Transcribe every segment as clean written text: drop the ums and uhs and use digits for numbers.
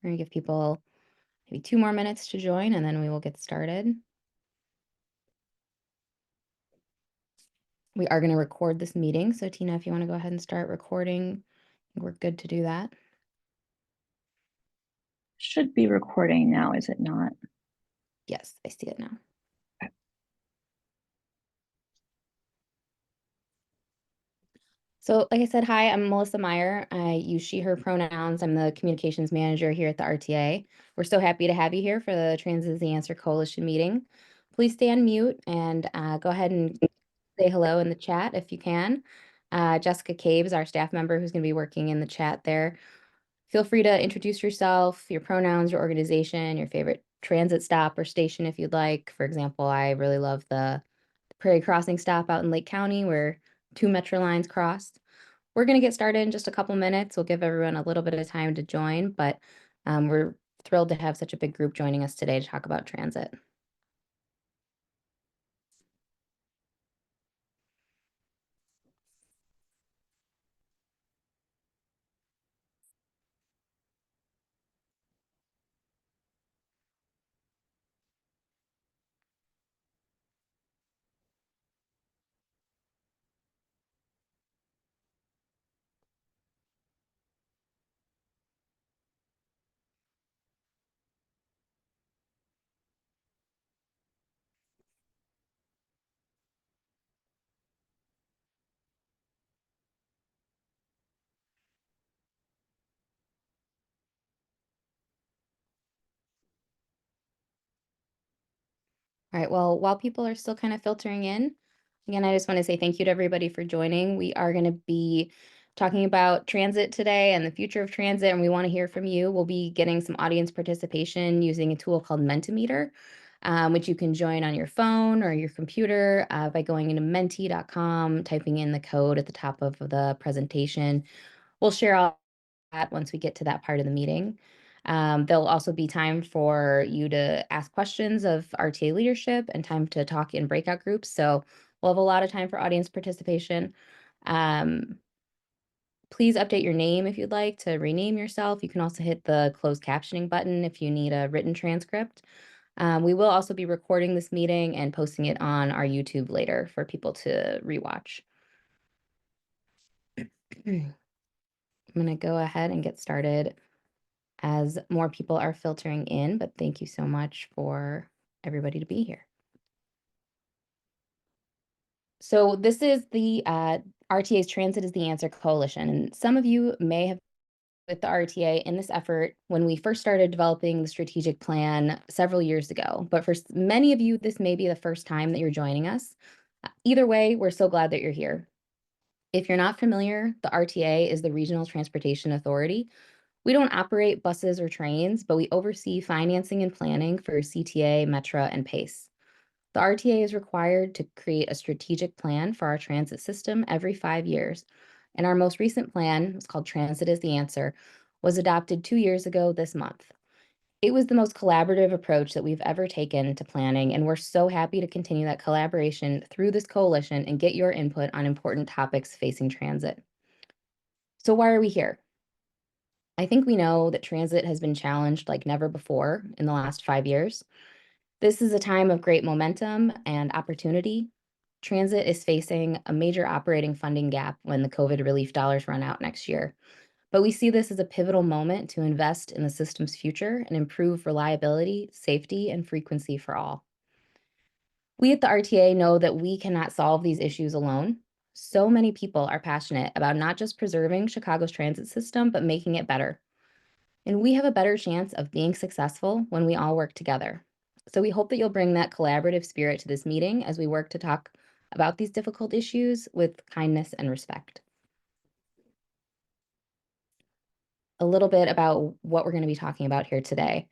We're going to give people maybe 2 more minutes to join, and then we will get started. We are going to record this meeting. So Tina, if you want to go ahead and start recording, we're good to do that. Should be recording now, is it not? Yes, I see it now. So like I said, hi, I'm Melissa Meyer. I use she, her pronouns. I'm the communications manager here at the RTA. We're so happy to have you here for the Transit is the Answer Coalition meeting. Please stay on mute and go ahead and say hello in the chat if you can. Jessica Caves, our staff member who's going to be working in the chat there. Feel free to introduce yourself, your pronouns, your organization, your favorite transit stop or station if you'd like. For example, I really love the Prairie Crossing stop out in Lake County where 2 metro lines cross. We're going to get started in just a couple minutes. We'll give everyone a little bit of time to join, but we're thrilled to have such a big group joining us today to talk about transit. All right, well, while people are still kind of filtering in, again, I just want to say thank you to everybody for joining. We are going to be talking about transit today and the future of transit, and we want to hear from you. We'll be getting some audience participation using a tool called Mentimeter, which you can join on your phone or your computer by going into menti.com, typing in the code at the top of the presentation. We'll share all that once we get to that part of the meeting. There'll also be time for you to ask questions of RTA leadership and time to talk in breakout groups. So we'll have a lot of time for audience participation. Please update your name if you'd like to rename yourself. You can also hit the closed captioning button if you need a written transcript. We will also be recording this meeting and posting it on our YouTube later for people to rewatch. I'm going to go ahead and get started as more people are filtering in, but thank you so much for everybody to be here. So this is the RTA's Transit is the Answer Coalition, and some of you may have with the RTA in this effort when we first started developing the strategic plan several years ago. But for many of you, this may be the first time that you're joining us. Either way, we're so glad that you're here. If you're not familiar, the RTA is the Regional Transportation Authority. We don't operate buses or trains, but we oversee financing and planning for CTA, Metra, and PACE. The RTA is required to create a strategic plan for our transit system every 5 years. And our most recent plan, it's called Transit is the Answer, was adopted 2 years ago this month. It was the most collaborative approach that we've ever taken to planning, and we're so happy to continue that collaboration through this coalition and get your input on important topics facing transit. So why are we here? I think we know that transit has been challenged like never before in the last 5 years. This is a time of great momentum and opportunity. Transit is facing a major operating funding gap when the COVID relief dollars run out next year. But we see this as a pivotal moment to invest in the system's future and improve reliability, safety, and frequency for all. We at the RTA know that we cannot solve these issues alone. So many people are passionate about not just preserving Chicago's transit system, but making it better. And we have a better chance of being successful when we all work together. So we hope that you'll bring that collaborative spirit to this meeting as we work to talk about these difficult issues with kindness and respect. A little bit about what we're going to be talking about here today.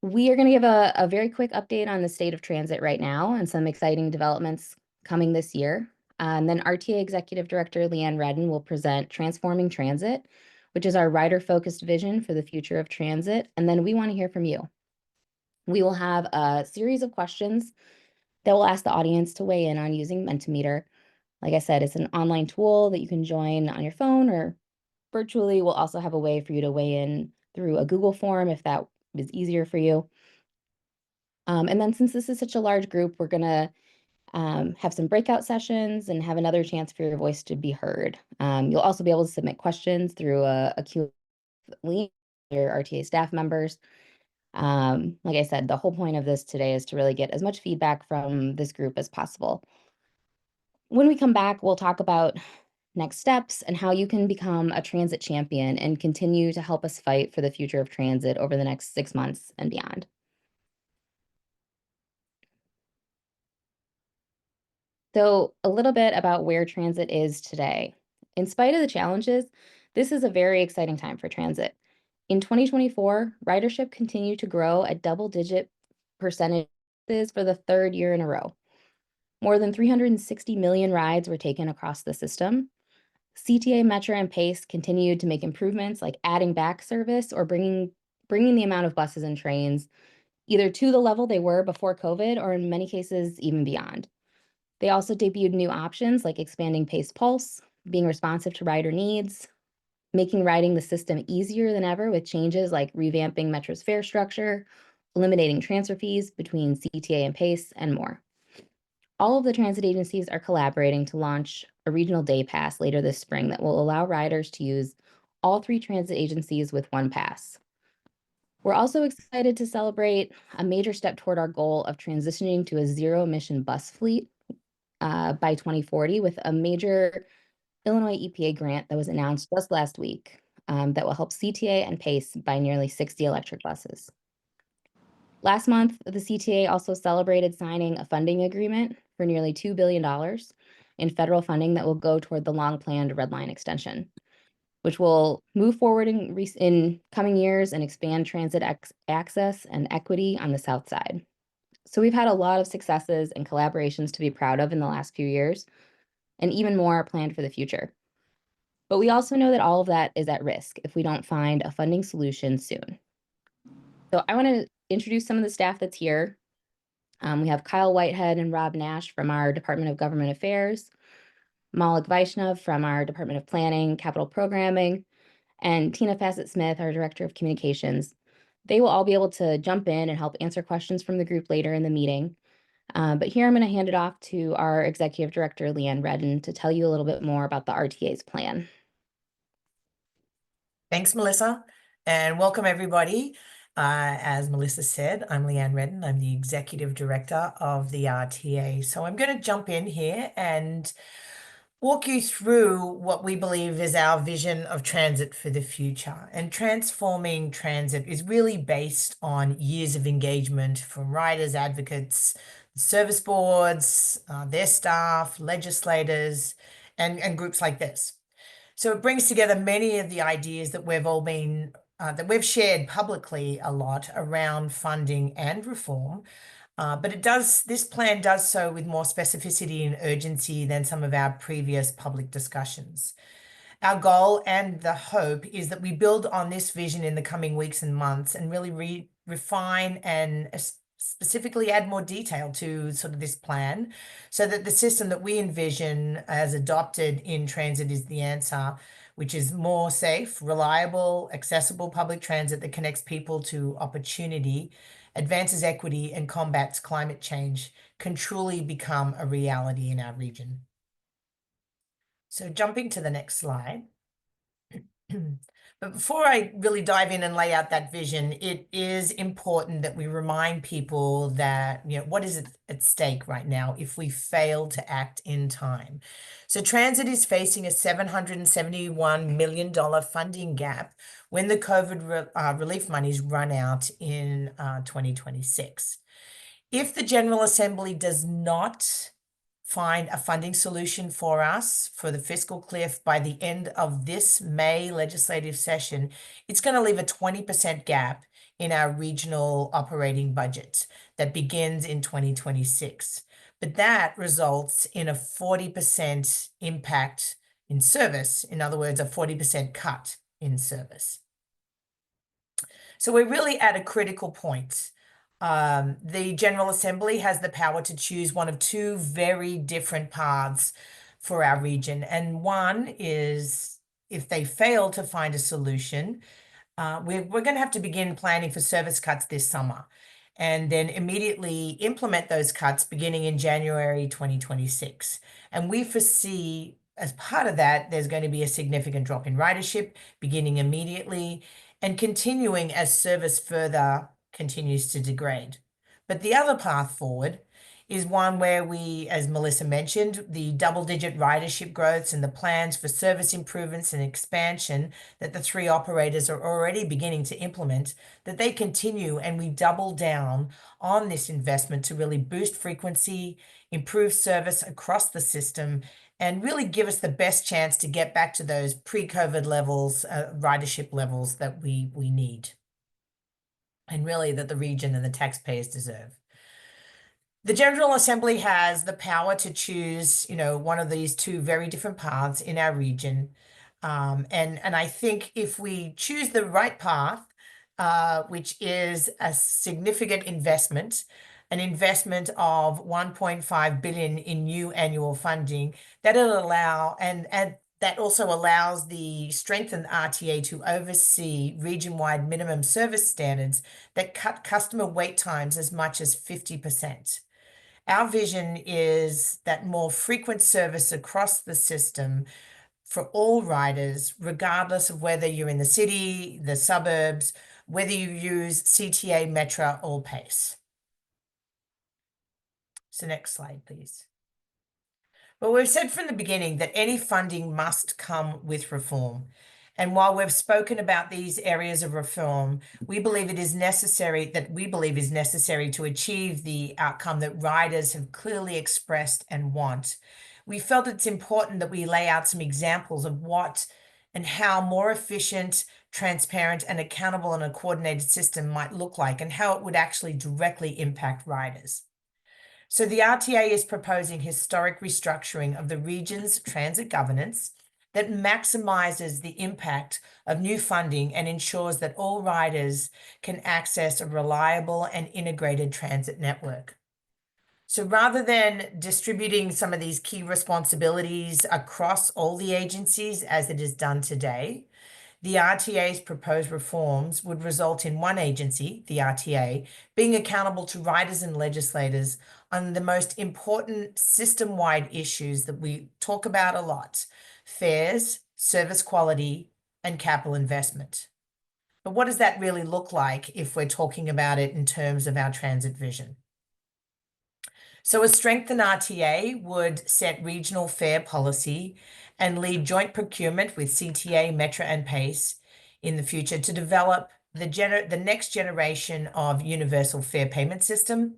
We are going to give a very quick update on the state of transit right now and some exciting developments coming this year. And then RTA Executive Director Leanne Redden will present Transforming Transit, which is our rider-focused vision for the future of transit. And then we want to hear from you. We will have a series of questions that will ask the audience to weigh in on using Mentimeter. Like I said, it's an online tool that you can join on your phone or virtually. We'll also have a way for you to weigh in through a Google form if that is easier for you. And then since this is such a large group, we're going to have some breakout sessions and have another chance for your voice to be heard. You'll also be able to submit questions through a Q link to your RTA staff members. Like I said, the whole point of this today is to really get as much feedback from this group as possible. When we come back, we'll talk about next steps and how you can become a transit champion and continue to help us fight for the future of transit over the next 6 months and beyond. So, a little bit about where transit is today. In spite of the challenges, this is a very exciting time for transit. In 2024, ridership continued to grow at double-digit percentages for the third year in a row. More than 360 million rides were taken across the system. CTA, Metro, and Pace continued to make improvements like adding back service or bringing the amount of buses and trains either to the level they were before COVID or in many cases even beyond. They also debuted new options like expanding Pace Pulse, being responsive to rider needs, making riding the system easier than ever with changes like revamping Metro's fare structure, eliminating transfer fees between CTA and Pace, and more. All of the transit agencies are collaborating to launch a regional day pass later this spring that will allow riders to use all three transit agencies with one pass. We're also excited to celebrate a major step toward our goal of transitioning to a zero-emission bus fleet by 2040 with a major Illinois EPA grant that was announced just last week that will help CTA and PACE buy nearly 60 electric buses. Last month, the CTA also celebrated signing a funding agreement for nearly $2 billion in federal funding that will go toward the long-planned Red Line extension, which will move forward in coming years and expand transit access and equity on the South Side. So we've had a lot of successes and collaborations to be proud of in the last few years, and even more are planned for the future. But we also know that all of that is at risk if we don't find a funding solution soon. So I want to introduce some of the staff that's here. We have Kyle Whitehead and Rob Nash from our Department of Government Affairs, Malik Vaishnav from our Department of Planning, Capital Programming, and Tina Fassett-Smith, our Director of Communications. They will all be able to jump in and help answer questions from the group later in the meeting. But here I'm going to hand it off to our Executive Director, Leanne Redden, to tell you a little bit more about the RTA's plan. Thanks, Melissa, and welcome everybody. As Melissa said, I'm Leanne Redden. I'm the Executive Director of the RTA. So I'm going to jump in here and walk you through what we believe is our vision of transit for the future. And transforming transit is really based on years of engagement from riders, advocates, service boards, their staff, legislators, and groups like this. So it brings together many of the ideas that we've all been that we've shared publicly a lot around funding and reform. But this plan does so with more specificity and urgency than some of our previous public discussions. Our goal and the hope is that we build on this vision in the coming weeks and months and really refine and specifically add more detail to sort of this plan so that the system that we envision as adopted in transit is the answer, which is more safe, reliable, accessible public transit that connects people to opportunity, advances equity, and combats climate change, can truly become a reality in our region. So jumping to the next slide. But before I really dive in and lay out that vision, it is important that we remind people that, what is at stake right now if we fail to act in time. So transit is facing a $771 million funding gap when the COVID relief monies run out in 2026. If the General Assembly does not find a funding solution for us for the fiscal cliff by the end of this May legislative session, it's going to leave a 20% gap in our regional operating budget that begins in 2026. But that results in a 40% impact in service. In other words, a 40% cut in service. So we're really at a critical point. The General Assembly has the power to choose one of two very different paths for our region. And one is, if they fail to find a solution, we're going to have to begin planning for service cuts this summer and then immediately implement those cuts beginning in January 2026. And we foresee, as part of that, there's going to be a significant drop in ridership beginning immediately and continuing as service further continues to degrade. But the other path forward is one where we, as Melissa mentioned, the double-digit ridership growths and the plans for service improvements and expansion that the three operators are already beginning to implement, that they continue and we double down on this investment to really boost frequency, improve service across the system, and really give us the best chance to get back to those pre-COVID levels, ridership levels that we need, and really that the region and the taxpayers deserve. The General Assembly has the power to choose, one of these two very different paths in our region. And I think if we choose the right path, which is a significant investment, an investment of 1.5 billion in new annual funding, that'll allow, and that also allows the strengthened RTA to oversee region-wide minimum service standards that cut customer wait times as much as 50%. Our vision is that more frequent service across the system for all riders, regardless of whether you're in the city, the suburbs, whether you use CTA, Metro, or PACE. So next slide, please. But we've said from the beginning that any funding must come with reform. And while we've spoken about these areas of reform, we believe is necessary to achieve the outcome that riders have clearly expressed and want. We felt it's important that we lay out some examples of what and how more efficient, transparent, and accountable and a coordinated system might look like and how it would actually directly impact riders. So the RTA is proposing historic restructuring of the region's transit governance that maximizes the impact of new funding and ensures that all riders can access a reliable and integrated transit network. So rather than distributing some of these key responsibilities across all the agencies as it is done today, the RTA's proposed reforms would result in one agency, the RTA, being accountable to riders and legislators on the most important system-wide issues that we talk about a lot: fares, service quality, and capital investment. But what does that really look like if we're talking about it in terms of our transit vision? So a strengthened RTA would set regional fare policy and lead joint procurement with CTA, Metro, and PACE in the future to develop the next generation of universal fare payment system.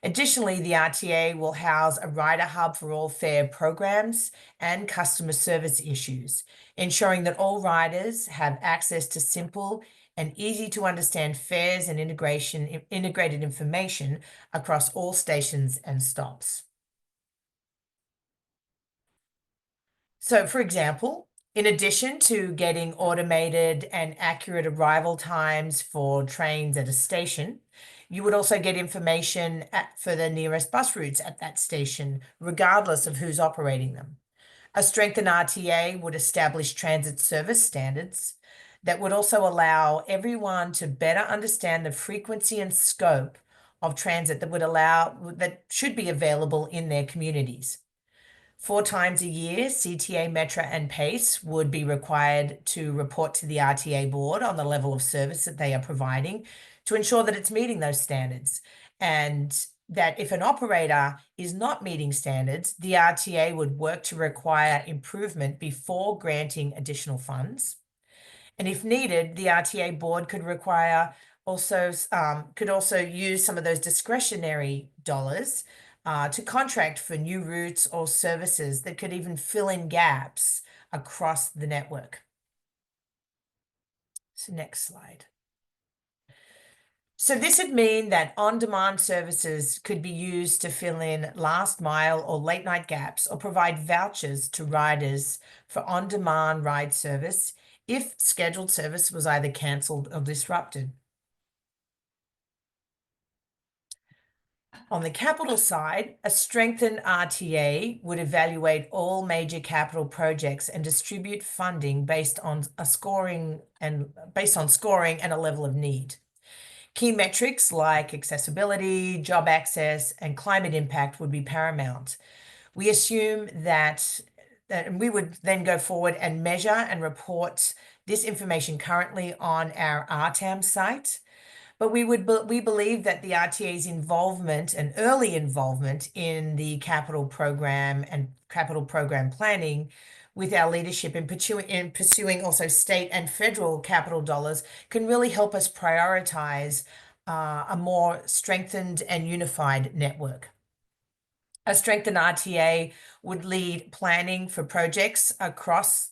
Additionally, the RTA will house a rider hub for all fare programs and customer service issues, ensuring that all riders have access to simple and easy to understand fares and integrated information across all stations and stops. So, for example, in addition to getting automated and accurate arrival times for trains at a station, you would also get information for the nearest bus routes at that station, regardless of who's operating them. A strengthened RTA would establish transit service standards that would also allow everyone to better understand the frequency and scope of transit that should be available in their communities. 4 times a year, CTA, Metro, and PACE would be required to report to the RTA board on the level of service that they are providing to ensure that it's meeting those standards. And that if an operator is not meeting standards, the RTA would work to require improvement before granting additional funds. And if needed, the RTA board could also use some of those discretionary dollars to contract for new routes or services that could even fill in gaps across the network. So next slide. So this would mean that on-demand services could be used to fill in last mile or late night gaps or provide vouchers to riders for on-demand ride service if scheduled service was either cancelled or disrupted. On the capital side, a strengthened RTA would evaluate all major capital projects and distribute funding based on scoring and a level of need. Key metrics like accessibility, job access, and climate impact would be paramount. We assume that we would then go forward and measure and report this information currently on our RTAM site. But we believe that the RTA's involvement and early involvement in the capital program and capital program planning with our leadership in pursuing also state and federal capital dollars can really help us prioritize a more strengthened and unified network. A strengthened RTA would lead planning for projects that cross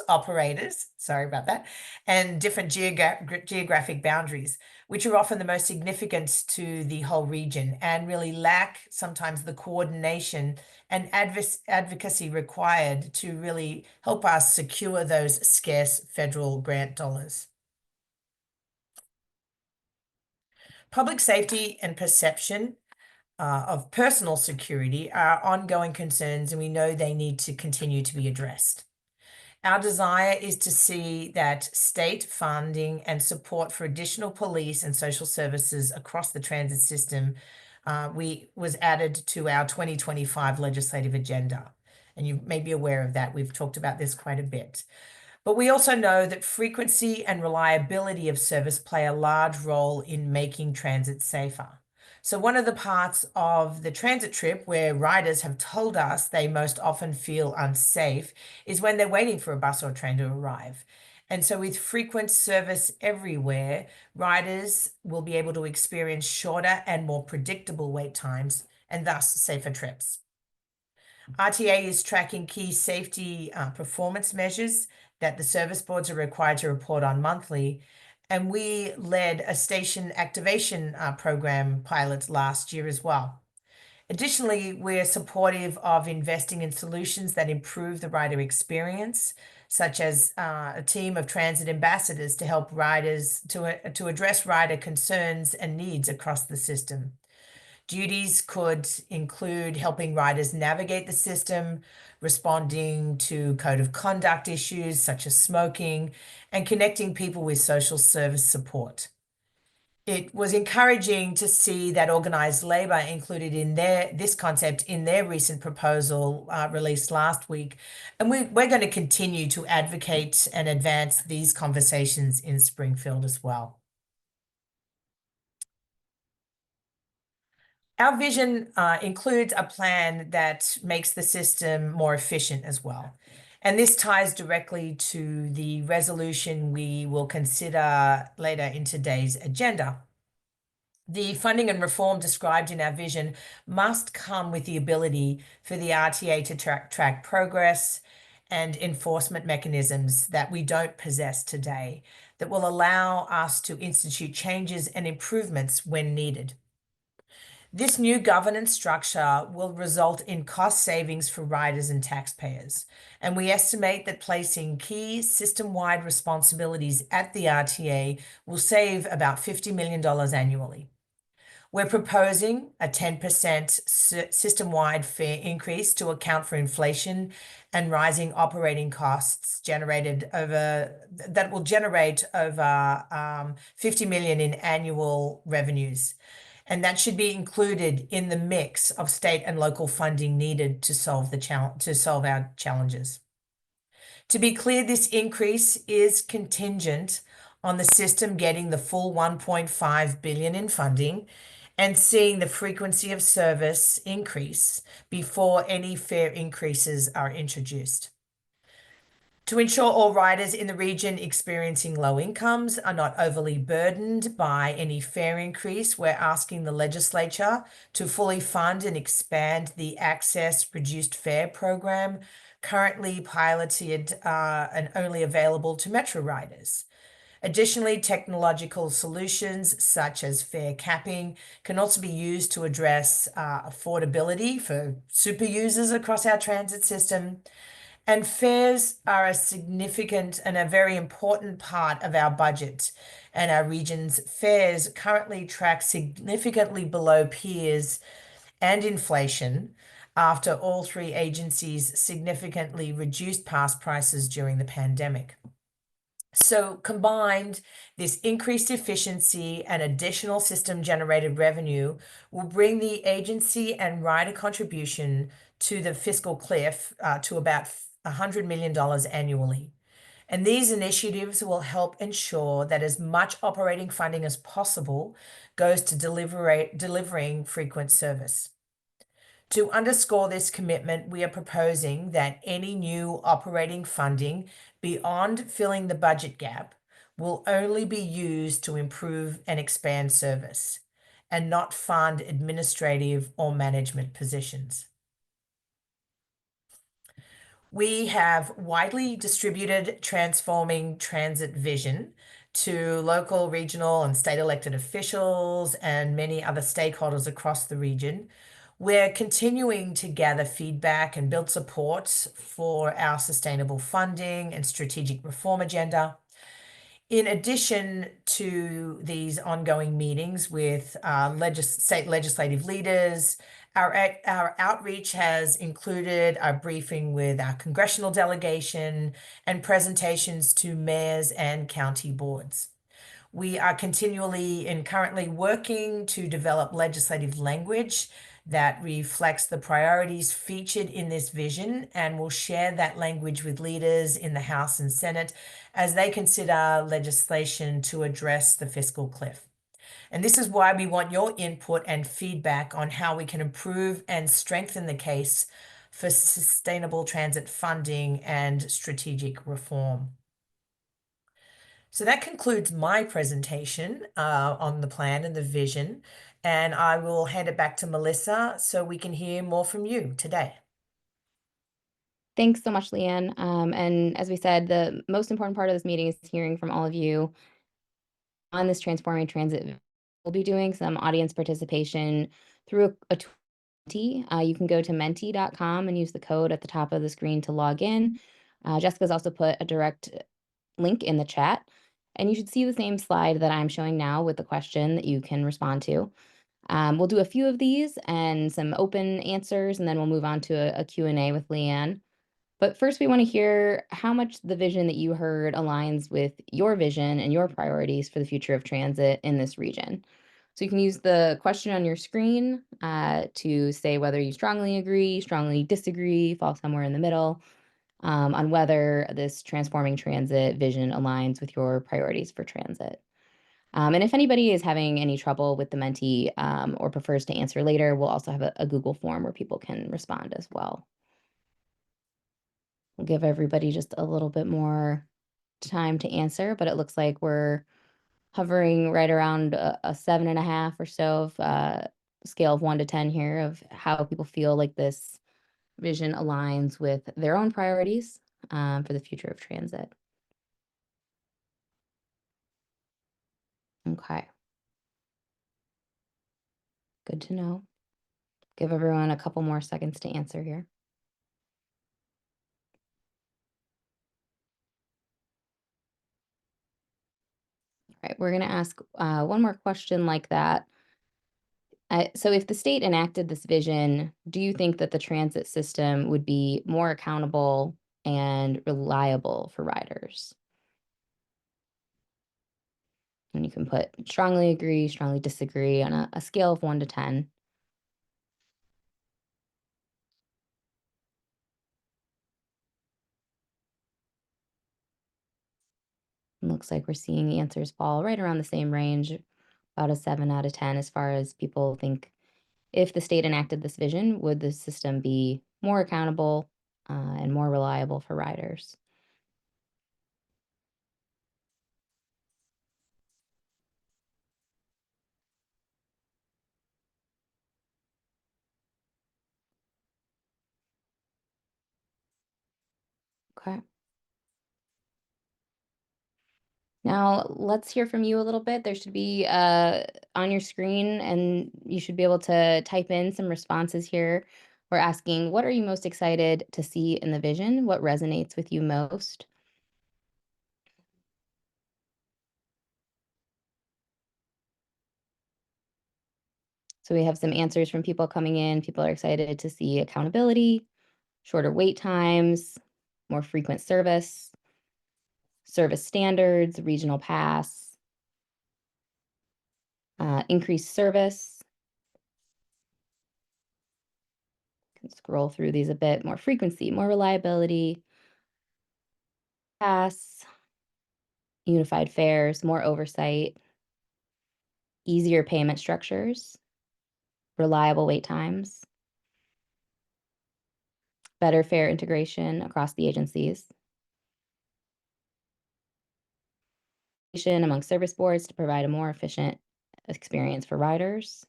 operators, sorry about that, and different geographic boundaries, which are often the most significant to the whole region and really lack sometimes the coordination and advocacy required to really help us secure those scarce federal grant dollars. Public safety and perception of personal security are ongoing concerns, and we know they need to continue to be addressed. Our desire is to see that state funding and support for additional police and social services across the transit system was added to our 2025 legislative agenda. And you may be aware of that. We've talked about this quite a bit. But we also know that frequency and reliability of service play a large role in making transit safer. So one of the parts of the transit trip where riders have told us they most often feel unsafe is when they're waiting for a bus or train to arrive. And so with frequent service everywhere, riders will be able to experience shorter and more predictable wait times and thus safer trips. RTA is tracking key safety performance measures that the service boards are required to report on monthly. And we led a station activation program pilot last year as well. Additionally, we're supportive of investing in solutions that improve the rider experience, such as a team of transit ambassadors to help riders to address rider concerns and needs across the system. Duties could include helping riders navigate the system, responding to code of conduct issues such as smoking, and connecting people with social service support. It was encouraging to see that organized labor included in this concept in their recent proposal released last week. And we're going to continue to advocate and advance these conversations in Springfield as well. Our vision includes a plan that makes the system more efficient as well. And this ties directly to the resolution we will consider later in today's agenda. The funding and reform described in our vision must come with the ability for the RTA to track progress and enforcement mechanisms that we don't possess today that will allow us to institute changes and improvements when needed. This new governance structure will result in cost savings for riders and taxpayers, and we estimate that placing key system-wide responsibilities at the RTA will save about $50 million annually. We're proposing a 10% system-wide fare increase to account for inflation and rising operating costs that will generate over 50 million in annual revenues. And that should be included in the mix of state and local funding needed to solve our challenges. To be clear, this increase is contingent on the system getting the full 1.5 billion in funding and seeing the frequency of service increase before any fare increases are introduced. To ensure all riders in the region experiencing low incomes are not overly burdened by any fare increase, we're asking the legislature to fully fund and expand the Access Reduced Fare program, currently piloted and only available to Metro riders. Additionally, technological solutions such as fare capping can also be used to address affordability for super users across our transit system. And fares are a significant and a very important part of our budget. And our region's fares currently track significantly below peers and inflation after all three agencies significantly reduced pass prices during the pandemic. So combined, this increased efficiency and additional system generated revenue will bring the agency and rider contribution to the fiscal cliff to about $100 million annually. And these initiatives will help ensure that as much operating funding as possible goes to delivering frequent service. To underscore this commitment, we are proposing that any new operating funding beyond filling the budget gap will only be used to improve and expand service and not fund administrative or management positions. We have widely distributed transforming transit vision to local, regional, and state elected officials and many other stakeholders across the region. We're continuing to gather feedback and build support for our sustainable funding and strategic reform agenda. In addition to these ongoing meetings with state legislative leaders, our outreach has included a briefing with our congressional delegation and presentations to mayors and county boards. We are continually and currently working to develop legislative language that reflects the priorities featured in this vision, and will share that language with leaders in the House and Senate as they consider legislation to address the fiscal cliff. And this is why we want your input and feedback on how we can improve and strengthen the case for sustainable transit funding and strategic reform. So that concludes my presentation on the plan and the vision, and I will hand it back to Melissa so we can hear more from you today. Thanks so much, Leanne. And as we said, the most important part of this meeting is hearing from all of you on this transforming transit. We'll be doing some audience participation through a Menti. You can go to menti.com and use the code at the top of the screen to log in. Jessica's also put a direct link in the chat, and you should see the same slide that I'm showing now with the question that you can respond to. We'll do a few of these and some open answers, and then we'll move on to a Q&A with Leanne. But first, we want to hear how much the vision that you heard aligns with your vision and your priorities for the future of transit in this region. So you can use the question on your screen to say whether you strongly agree, strongly disagree, fall somewhere in the middle on whether this transforming transit vision aligns with your priorities for transit. And if anybody is having any trouble with the Menti or prefers to answer later, we'll also have a Google form where people can respond as well. We'll give everybody just a little bit more time to answer, but it looks like we're hovering right around a 7.5 or so of scale of 1 to 10 here of how people feel like this vision aligns with their own priorities for the future of transit. Okay. Good to know. Give everyone a couple more seconds to answer here. All right, we're going to ask one more question like that. So if the state enacted this vision, do you think that the transit system would be more accountable and reliable for riders? And you can put strongly agree, strongly disagree on a scale of 1 to 10. It looks like we're seeing the answers fall right around the same range, about a 7 out of 10 as far as people think if the state enacted this vision, would the system be more accountable and more reliable for riders? Okay. Now, let's hear from you a little bit. There should be on your screen, and you should be able to type in some responses here. We're asking, what are you most excited to see in the vision? What resonates with you most? So we have some answers from people coming in. People are excited to see accountability, shorter wait times, more frequent service, service standards, regional pass, increased service. Can scroll through these a bit. More frequency, more reliability, pass, unified fares, more oversight, easier payment structures, reliable wait times, better fare integration across the agencies, among service boards to provide a more efficient experience for riders,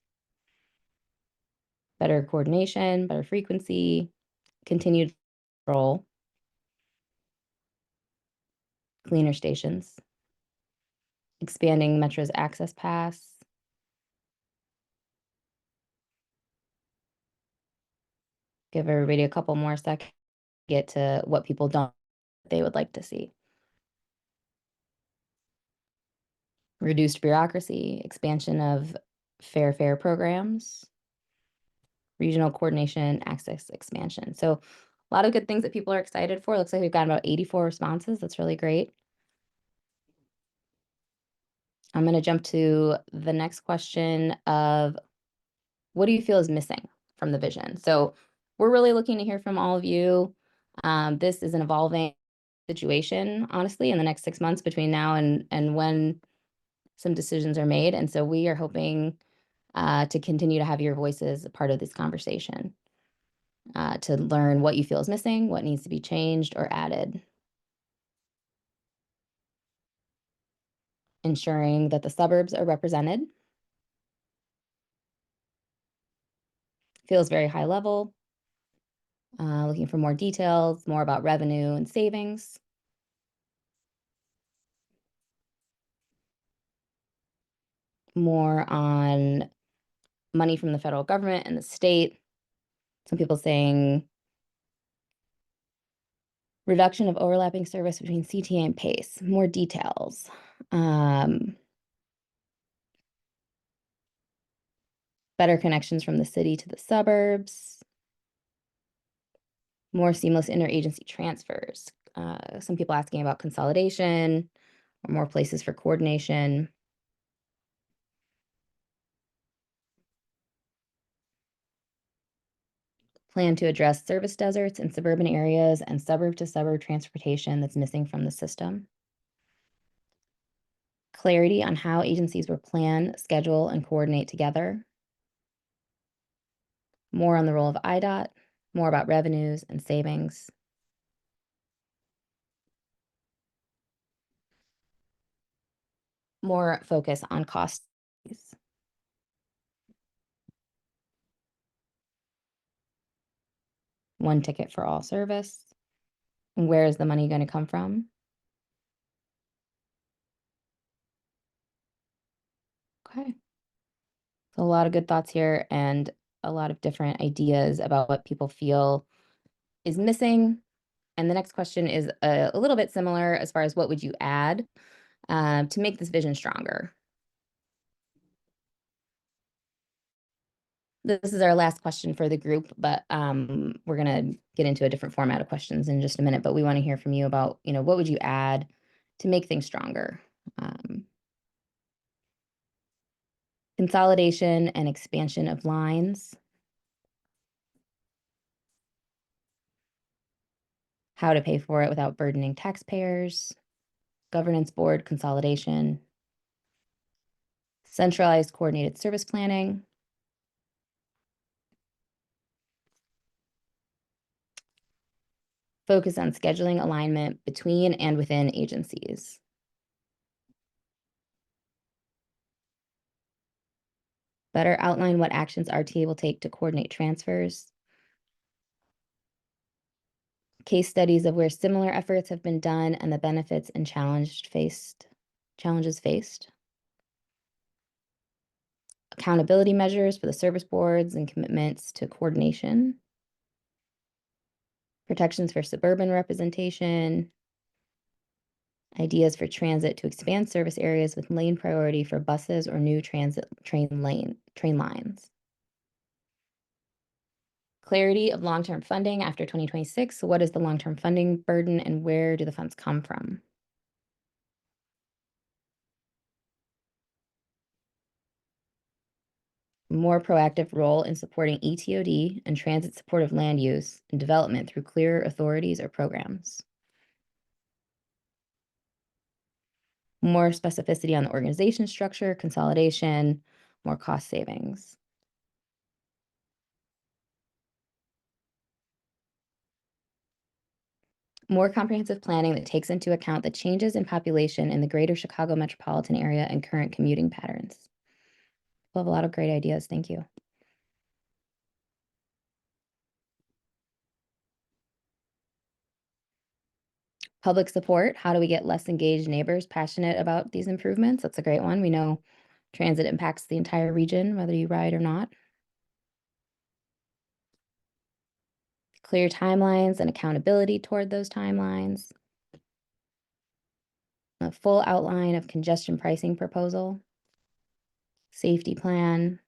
better coordination, better frequency, continued control, cleaner stations, expanding Metro's access pass, give everybody a couple more seconds to get to what people don't they would like to see. Reduced bureaucracy, expansion of fare programs, regional coordination, access expansion. So a lot of good things that people are excited for. Looks like we've got about 84 responses. That's really great. I'm going to jump to the next question of what do you feel is missing from the vision? So we're really looking to hear from all of you. This is an evolving situation, honestly, in the next 6 months between now and when some decisions are made. And so we are hoping to continue to have your voices a part of this conversation, to learn what you feel is missing, what needs to be changed or added. Ensuring that the suburbs are represented. Feels very high level. Looking for more details, more about revenue and savings. More on money from the federal government and the state. Some people saying reduction of overlapping service between CTA and PACE. More details. Better connections from the city to the suburbs. More seamless interagency transfers. Some people asking about consolidation or more places for coordination. Plan to address service deserts in suburban areas and suburb to suburb transportation that's missing from the system. Clarity on how agencies will plan, schedule, and coordinate together. More on the role of IDOT, more about revenues and savings. More focus on costs. One ticket for all service. And where is the money going to come from? Okay. So a lot of good thoughts here and a lot of different ideas about what people feel is missing. And the next question is a little bit similar as far as what would you add to make this vision stronger? This is our last question for the group, but we're going to get into a different format of questions in just a minute. But we want to hear from you about, what would you add to make things stronger? Consolidation and expansion of lines. How to pay for it without burdening taxpayers. Governance board consolidation. Centralized coordinated service planning. Focus on scheduling alignment between and within agencies. Better outline what actions RTA will take to coordinate transfers. Case studies of where similar efforts have been done and the benefits and challenges faced. Accountability measures for the service boards and commitments to coordination. protections for suburban representation, ideas for transit to expand service areas with lane priority for buses or new transit train lines. Clarity of long-term funding after 2026. So what is the long-term funding burden and where do the funds come from? More proactive role in supporting ETOD and transit supportive land use and development through clearer authorities or programs. More specificity on the organization structure, consolidation, more cost savings. More comprehensive planning that takes into account the changes in population in the greater Chicago metropolitan area and current commuting patterns. We'll have a lot of great ideas. Thank you. Public support. How do we get less engaged neighbors passionate about these improvements? That's a great one. We know transit impacts the entire region, whether you ride or not. Clear timelines and accountability toward those timelines. A full outline of congestion pricing proposal. Safety plan.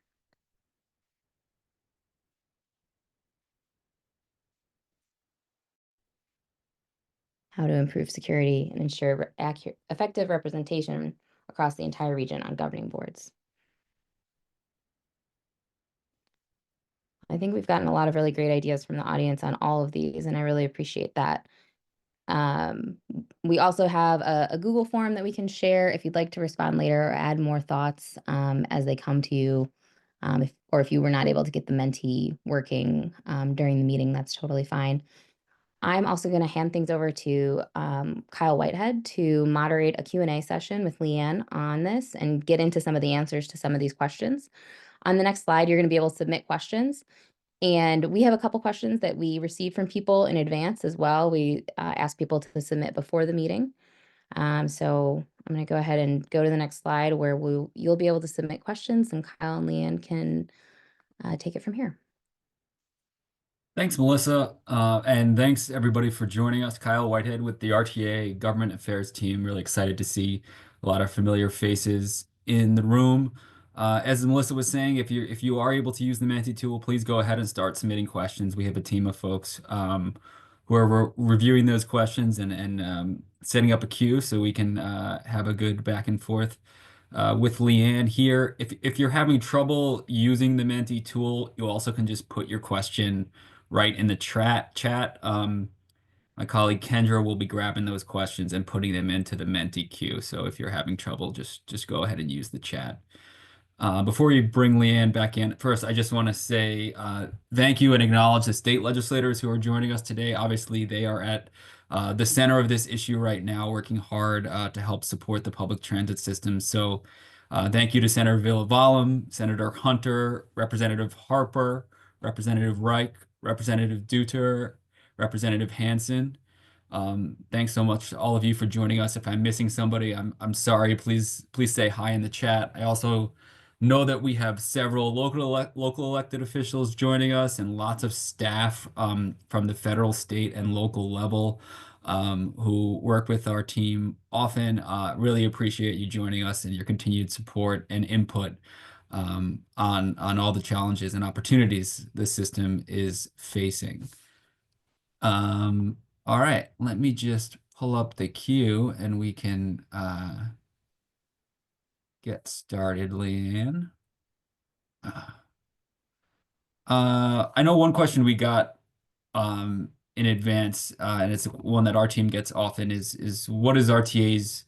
How to improve security and ensure accurate, effective representation across the entire region on governing boards. I think we've gotten a lot of really great ideas from the audience on all of these, and I really appreciate that. We also have a Google form that we can share if you'd like to respond later or add more thoughts as they come to you. If you were not able to get the Menti working during the meeting, that's totally fine. I'm also going to hand things over to Kyle Whitehead to moderate a Q&A session with Leanne on this and get into some of the answers to some of these questions. On the next slide, you're going to be able to submit questions. And we have a couple questions that we received from people in advance as well. We asked people to submit before the meeting. So I'm going to go ahead and go to the next slide where you'll be able to submit questions and Kyle and Leanne can take it from here. Thanks, Melissa. And thanks everybody for joining us. Kyle Whitehead with the RTA Government Affairs team. Really excited to see a lot of familiar faces in the room. As Melissa was saying, if you are able to use the Menti tool, please go ahead and start submitting questions. We have a team of folks who are reviewing those questions and setting up a queue so we can have a good back and forth with Leanne here. If you're having trouble using the Menti tool, you also can just put your question right in the chat. My colleague Kendra will be grabbing those questions and putting them into the Menti queue. So if you're having trouble, just go ahead and use the chat. Before you bring Leanne back in, first, I just want to say thank you and acknowledge the state legislators who are joining us today. Obviously, they are at the center of this issue right now, working hard to help support the public transit system. So thank you to Senator Villavalum, Senator Hunter, Representative Harper, Representative Reich, Representative Duter, Representative Hansen. Thanks so much to all of you for joining us. If I'm missing somebody, I'm sorry. Please say hi in the chat. I also know that we have several local elected officials joining us and lots of staff from the federal, state, and local level who work with our team often. Really appreciate you joining us and your continued support and input on all the challenges and opportunities the system is facing. All right, let me just pull up the queue and we can get started, Leanne. I know one question we got in advance, and it's one that our team gets often, is what is RTA's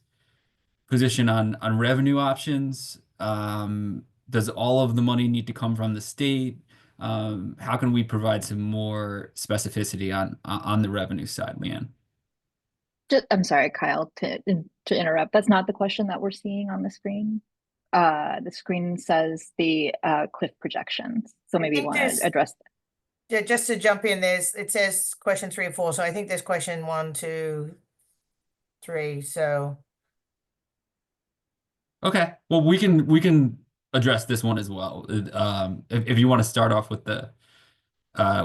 position on revenue options? Does all of the money need to come from the state? How can we provide some more specificity on the revenue side, Leanne? I'm sorry, Kyle, to interrupt. That's not the question that we're seeing on the screen. The screen says the cliff projections. So maybe you want to address that. Just to jump in, it says question 3 and 4. So I think there's question 1, 2, 3. So Okay, well we can address this one as well. If you want to start off with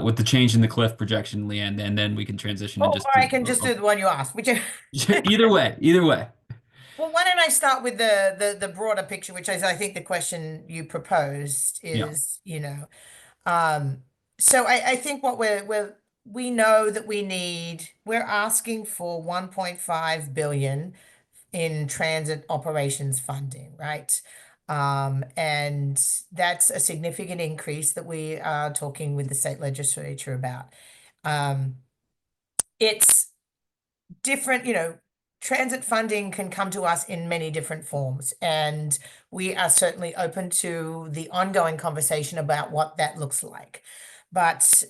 with the change in the cliff projection, Leanne, and then we can transition and Or just I do can just do the one you asked, which either way, either way. well, why don't I start with the broader picture, which is I think the question you proposed Yeah. is, um, so I think what we know that we're asking for 1.5 billion in transit operations funding, right? And that's a significant increase that we are talking with the state legislature about. Um, it's different, transit funding can come to us in many different forms, and we are certainly open to the ongoing conversation about what that looks like. But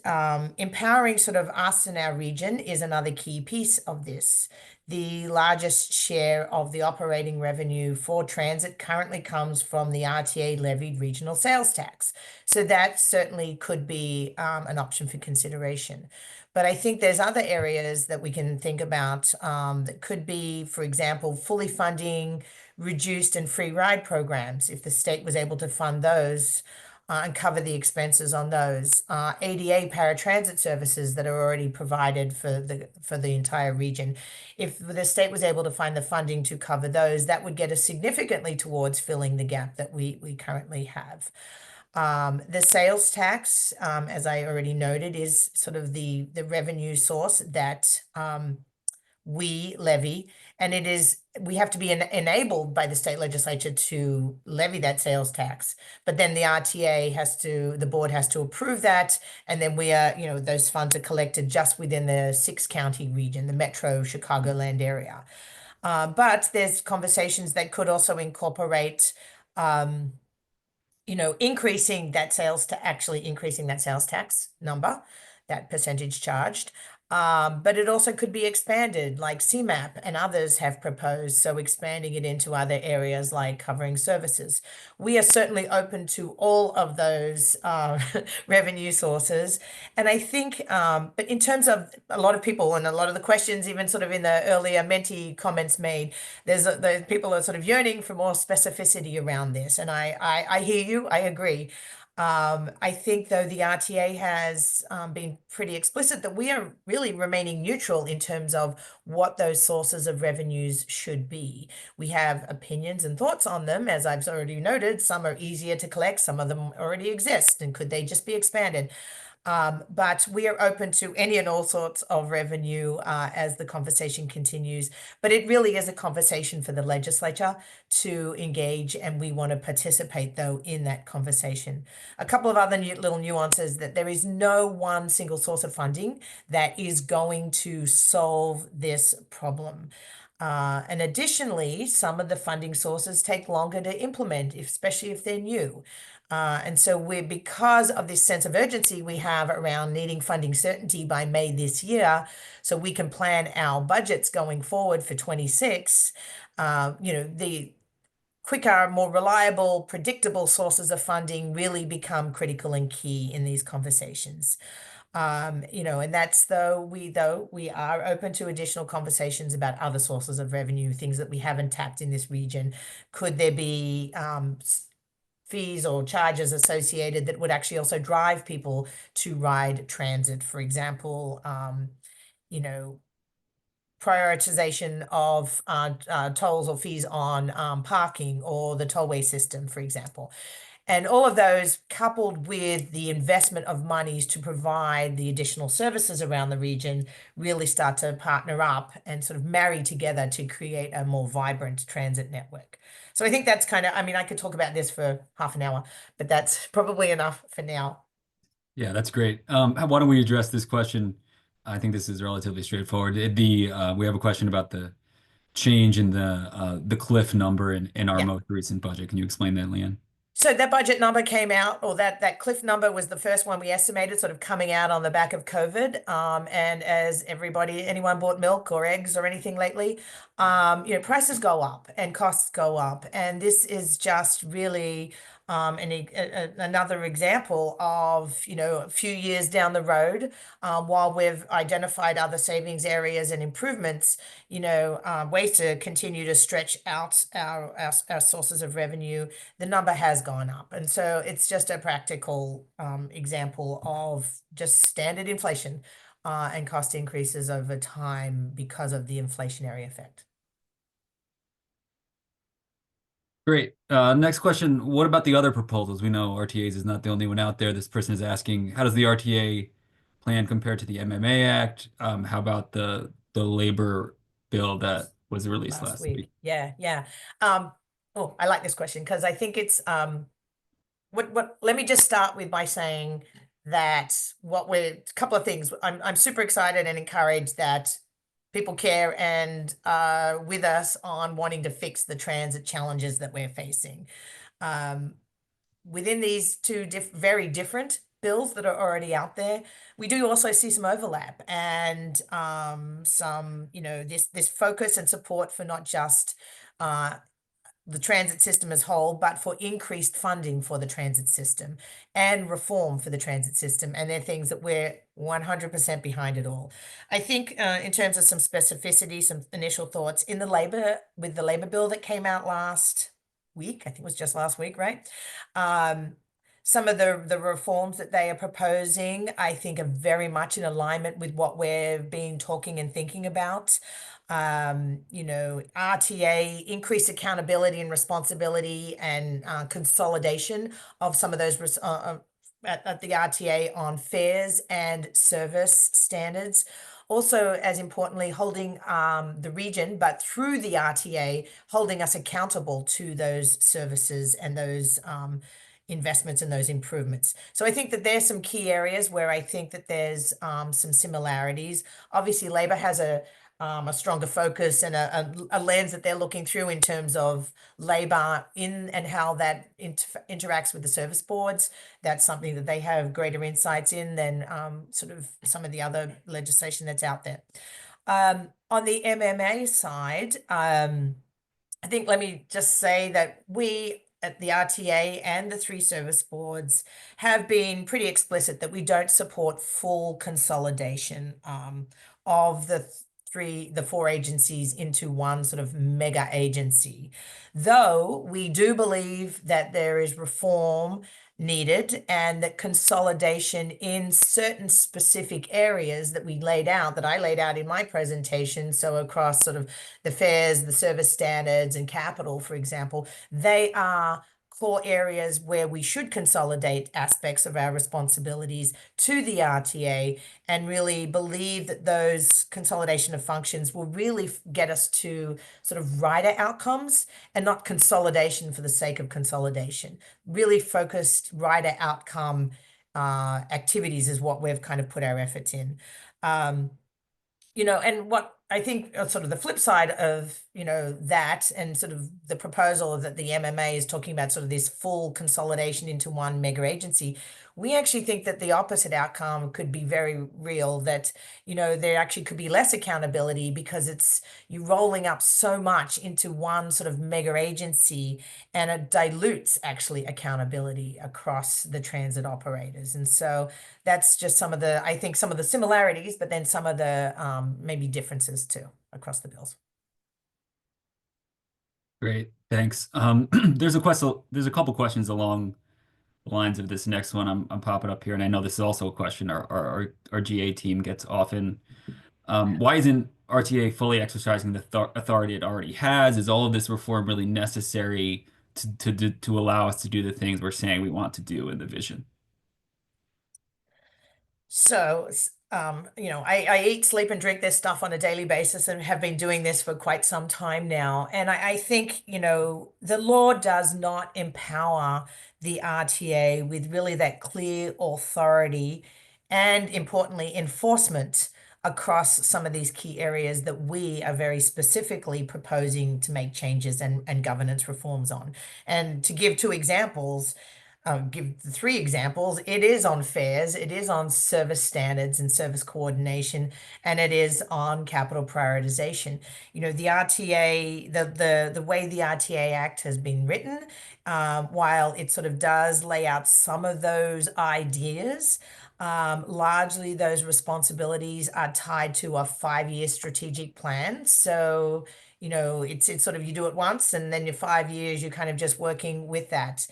empowering sort of us in our region is another key piece of this. The largest share of the operating revenue for transit currently comes from the RTA levied regional sales tax. So that certainly could be an option for consideration. But I think there's other areas that we can think about that could be, for example, fully funding reduced and free ride programs if the state was able to fund those and cover the expenses on those. ADA paratransit services that are already provided for the entire region. If the state was able to find the funding to cover those, that would get us significantly towards filling the gap that we currently have. The sales tax, as I already noted, is sort of the revenue source that we levy, and we have to be enabled by the state legislature to levy that sales tax. But then the RTA the board has to approve that, and then those funds are collected just within the 6-county region, the Metro Chicagoland area. But there's conversations that could also incorporate increasing that increasing that sales tax number, that percentage charged. But it also could be expanded, like CMAP and others have proposed. So expanding it into other areas like covering services. We are certainly open to all of those revenue sources. And I think, but in terms of a lot of people and a lot of the questions, even sort of in the earlier Menti comments made, there's people are sort of yearning for more specificity around this. And I hear you, I agree. I think, though, the RTA has been pretty explicit that we are really remaining neutral in terms of what those sources of revenues should be. We have opinions and thoughts on them, as I've already noted. Some are easier to collect, some of them already exist, and could they just be expanded? But we are open to any and all sorts of revenue as the conversation continues. But it really is a conversation for the legislature to engage, and we want to participate, though, in that conversation. A couple of other little nuances: that there is no one single source of funding that is going to solve this problem. And additionally, some of the funding sources take longer to implement, especially if they're new. And so because of this sense of urgency we have around needing funding certainty by May this year, so we can plan our budgets going forward for 26, the quicker, more reliable, predictable sources of funding really become critical and key in these conversations. And that's we are open to additional conversations about other sources of revenue, things that we haven't tapped in this region. Could there be fees or charges associated that would actually also drive people to ride transit? For example, prioritization of tolls or fees on parking or the tollway system, for example. And all of those, coupled with the investment of monies to provide the additional services around the region, really start to partner up and sort of marry together to create a more vibrant transit network. So I think that's I could talk about this for half an hour, but that's probably enough for now. Yeah, that's great. Why don't we address this question? I think this is relatively straightforward. We have a question about the change in the cliff number in our Yeah. most recent budget. Can you explain that, Leanne? So that budget number came out, or that cliff number was the first one we estimated, sort of coming out on the back of COVID. And as anyone bought milk or eggs or anything lately, prices go up and costs go up. And this is just really Another example of, a few years down the road, while we've identified other savings areas and improvements, ways to continue to stretch out our sources of revenue, the number has gone up. And so it's just a practical example of just standard inflation and cost increases over time because of the inflationary effect. Great. Next question. What about the other proposals? We know RTAs is not the only one out there. This person is asking, how does the RTA plan compare to the MMA Act? How about the labor bill that was released last week? Yeah. Oh, I like this question because I think it's let me just start with by saying that a couple of things. I'm super excited and encouraged that people care and are with us on wanting to fix the transit challenges that we're facing. Within these two very different bills that are already out there, we do also see some overlap and some, this focus and support for not just the transit system as whole, but for increased funding for the transit system and reform for the transit system. And they're things that we're 100% behind it all. I think in terms of some specificity, some initial thoughts with the labor bill that came out last week, I think it was just last week, right? Some of the reforms that they are proposing, I think, are very much in alignment with what we've been talking and thinking about. RTA, increased accountability and responsibility and consolidation of some of those at the RTA on fares and service standards. Also, as importantly, holding the region, but through the RTA, holding us accountable to those services and those investments and those improvements. So I think that there's some key areas where I think that there's some similarities. Obviously, Labor has a stronger focus and a lens that they're looking through in terms of labor and how that interacts with the service boards. That's something that they have greater insights in than sort of some of the other legislation that's out there. On the MMA side, I think let me just say that we at the RTA and the three service boards have been pretty explicit that we don't support full consolidation of the four agencies into one sort of mega agency. Though we do believe that there is reform needed and that consolidation in certain specific areas that I laid out in my presentation. So across sort of the fares, the service standards and capital, for example, they are core areas where we should consolidate aspects of our responsibilities to the RTA and really believe that those consolidation of functions will really get us to sort of rider outcomes and not consolidation for the sake of consolidation. Really focused rider outcome activities is what we've kind of put our efforts in. And what I think sort of the flip side of, that and sort of the proposal that the MMA is talking about sort of this full consolidation into one mega agency, we actually think that the opposite outcome could be very real, that, there actually could be less accountability because you're rolling up so much into one sort of mega agency and it dilutes actually accountability across the transit operators. And so that's just some of the similarities, but then some of the maybe differences too across the bills. Great, thanks. There's a couple questions along the lines of this next one I'm popping up here, and I know this is also a question our GA team gets often. Why isn't RTA fully exercising the authority it already has? Is all of this reform really necessary to allow us to do the things we're saying we want to do in the vision? So, I eat, sleep, and drink this stuff on a daily basis and have been doing this for quite some time now. And I think, the law does not empower the RTA with really that clear authority and importantly, enforcement across some of these key areas that we are very specifically proposing to make changes and governance reforms on. And to give two examples, I'll give the three examples. It is on fares, it is on service standards and service coordination, and it is on capital prioritization. You know, the RTA, the way the RTA Act has been written, while it sort of does lay out some of those ideas, largely those responsibilities are tied to a 5-year strategic plan. So, you know, it's sort of you do it once and then your 5 years, you're kind of just working with that.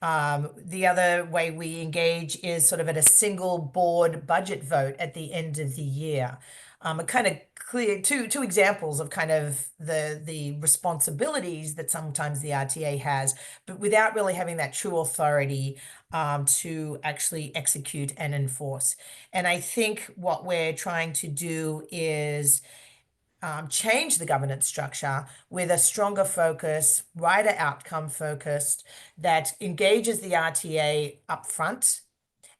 The other way we engage is sort of at a single board budget vote at the end of the year. A kind of clear two examples of kind of the responsibilities that sometimes the RTA has, but without really having that true authority to actually execute and enforce. And I think what we're trying to do is change the governance structure with a stronger focus, wider outcome focused, that engages the RTA upfront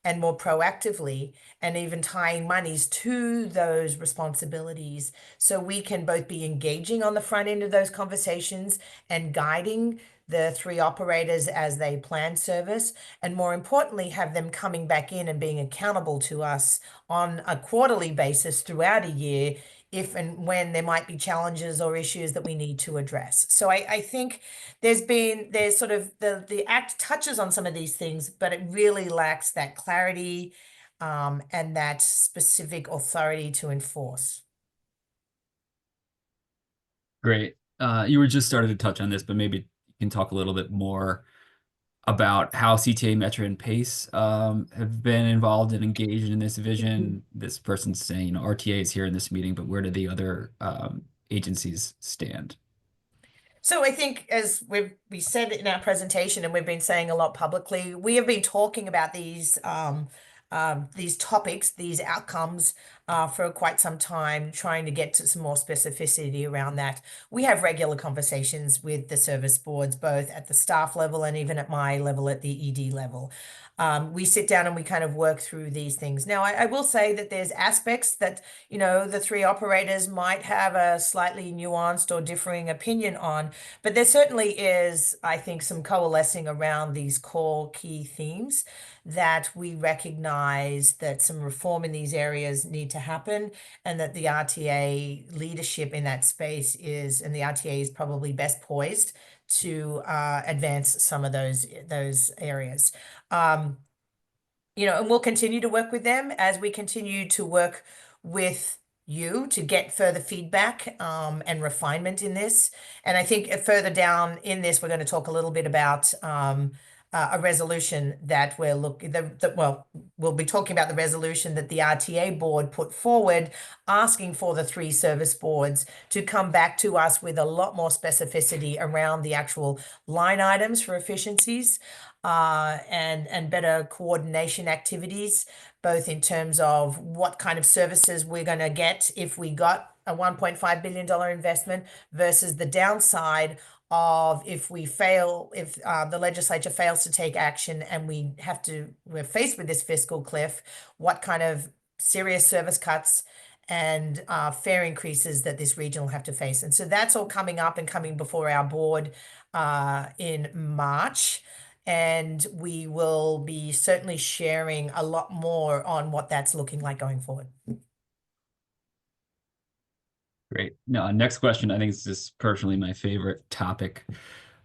and more proactively, and even tying monies to those responsibilities so we can both be engaging on the front end of those conversations and guiding the three operators as they plan service, and more importantly, have them coming back in and being accountable to us on a quarterly basis throughout a year if and when there might be challenges or issues that we need to address. So I think there's sort of the act touches on some of these things, but it really lacks that clarity and that specific authority to enforce. Great. You were just starting to touch on this, but maybe you can talk a little bit more about how CTA, Metro, and PACE have been involved and engaged in this vision. This person's saying, you know, RTA is here in this meeting, but where do the other agencies stand? So I think, as we said in our presentation, and we've been saying a lot publicly, we have been talking about these topics, these outcomes, for quite some time, trying to get to some more specificity around that. We have regular conversations with the service boards, both at the staff level and even at my level, at the ED level. We sit down and we kind of work through these things. Now, I will say that there's aspects that, you know, the three operators might have a slightly nuanced or differing opinion on, but there certainly is, I think, some coalescing around these core key themes that we recognize that some reform in these areas need to happen, and that the RTA leadership in that space is, and the RTA is probably best poised to advance some of those areas. You know, and we'll continue to work with them as we continue to work with you to get further feedback and refinement in this. And I think further down in this, we're going to talk a little bit about a resolution that we're looking well, we'll be talking about the resolution that the RTA board put forward, asking for the three service boards to come back to us with a lot more specificity around the actual line items for efficiencies and better coordination activities, both in terms of what kind of services we're going to get if we got a $1.5 billion investment versus the downside of if we fail, if the legislature fails to take action and we're faced with this fiscal cliff, what kind of serious service cuts and fare increases that this region will have to face. And so that's all coming up and coming before our board in March. And we will be certainly sharing a lot more on what that's looking like going forward. Great. Now, next question, I think is just personally my favorite topic.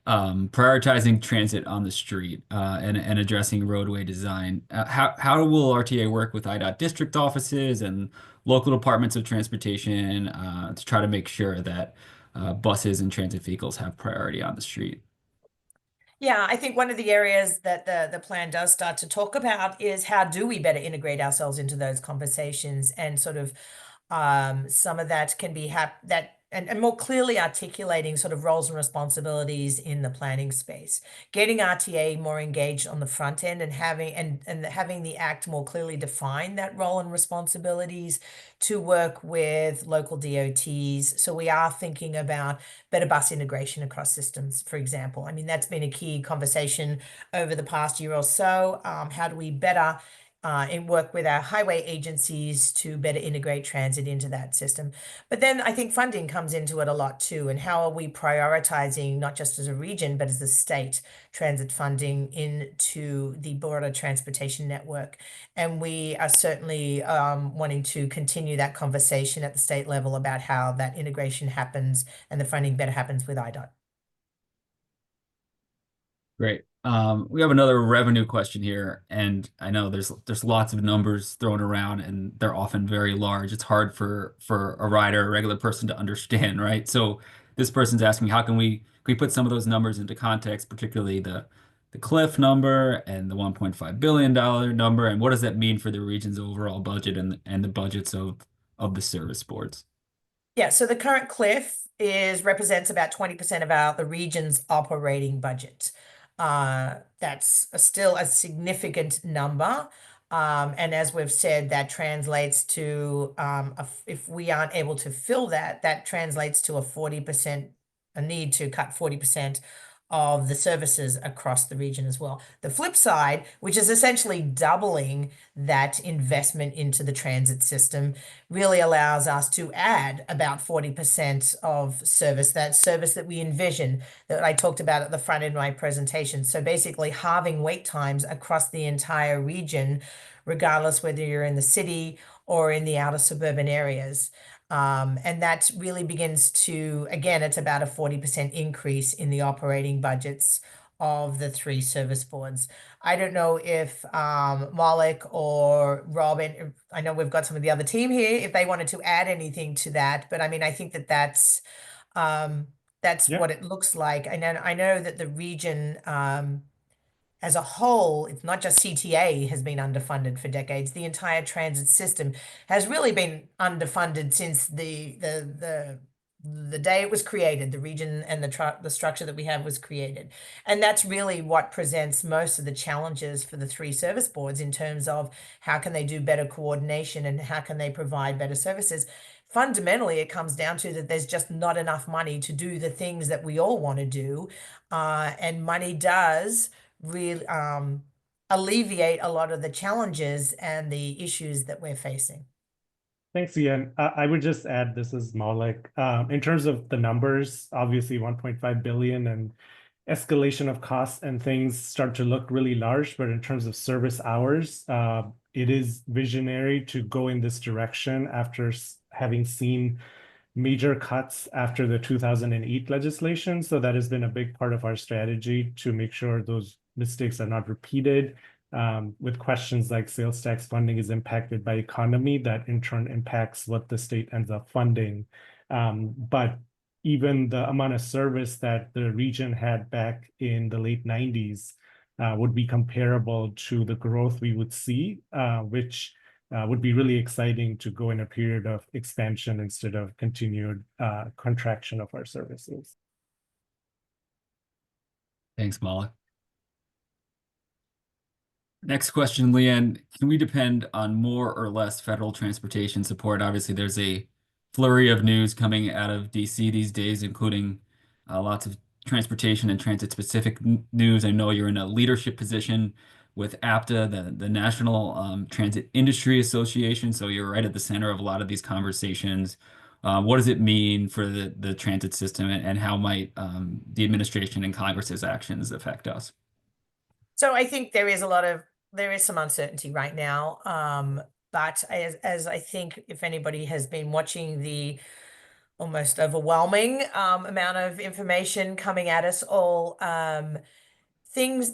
Prioritizing transit on the street and addressing roadway design. How will RTA work with IDOT district offices and local departments of transportation to try to make sure that buses and transit vehicles have priority on the street? Yeah, I think one of the areas that the plan does start to talk about is how do we better integrate ourselves into those conversations, and sort of some of that can be and more clearly articulating sort of roles and responsibilities in the planning space, getting RTA more engaged on the front end, and having the act more clearly define that role and responsibilities to work with local DOTs. So we are thinking about better bus integration across systems, for example. I mean, that's been a key conversation over the past year or so. How do we better and work with our highway agencies to better integrate transit into that system. But then I think funding comes into it a lot too. And how are we prioritizing, not just as a region, but as a state, transit funding into the broader transportation network? And we are certainly wanting to continue that conversation at the state level about how that integration happens and the funding better happens with IDOT. Great. We have another revenue question here, and I know there's lots of numbers thrown around, and they're often very large. It's hard for a rider, a regular person to understand, right? So this person's asking, how can we put some of those numbers into context, particularly the cliff number and the $1.5 billion number, and what does that mean for the region's overall budget and the budgets of the service boards? Yeah, so the current cliff represents about 20% of the region's operating budget. That's still a significant number. And as we've said, that translates to, if we aren't able to fill that, that translates to a need to cut 40% of the services across the region as well. The flip side, which is essentially doubling that investment into the transit system, really allows us to add about 40% of service, that service that we envision, that I talked about at the front end of my presentation. So basically halving wait times across the entire region, regardless whether you're in the city or in the outer suburban areas. And that really begins to, again, it's about a 40% increase in the operating budgets of the three service boards. I don't know if Malik or Robin, I know we've got some of the other team here, if they wanted to add anything to that, but I mean, I think that's Yeah. what it looks like. And then I know that the region as a whole, it's not just CTA has been underfunded for decades. The entire transit system has really been underfunded since the day it was created. The region and the structure that we have was created, and that's really what presents most of the challenges for the three service boards in terms of how can they do better coordination and how can they provide better services. Fundamentally, it comes down to that there's just not enough money to do the things that we all want to do, and money does really alleviate a lot of the challenges and the issues that we're facing. Thanks, Ian. I would just add, this is Maulik. In terms of the numbers, obviously 1.5 billion and escalation of costs and things start to look really large, but in terms of service hours, it is visionary to go in this direction after having seen major cuts after the 2008 legislation. So that has been a big part of our strategy to make sure those mistakes are not repeated. With questions like sales tax funding is impacted by economy, that in turn impacts what the state ends up funding. But even the amount of service that the region had back in the late 90s would be comparable to the growth we would see, which would be really exciting to go in a period of expansion instead of continued contraction of our services. Thanks, Malik. Next question, Leanne. Can we depend on more or less federal transportation support? Obviously, there's a flurry of news coming out of DC these days, including lots of transportation and transit-specific news. I know you're in a leadership position with APTA, the National Transit Industry Association, so you're right at the center of a lot of these conversations. What does it mean for the transit system, and how might the administration and Congress's actions affect us? So I think there is some uncertainty right now. But as I think if anybody has been watching the almost overwhelming amount of information coming at us all,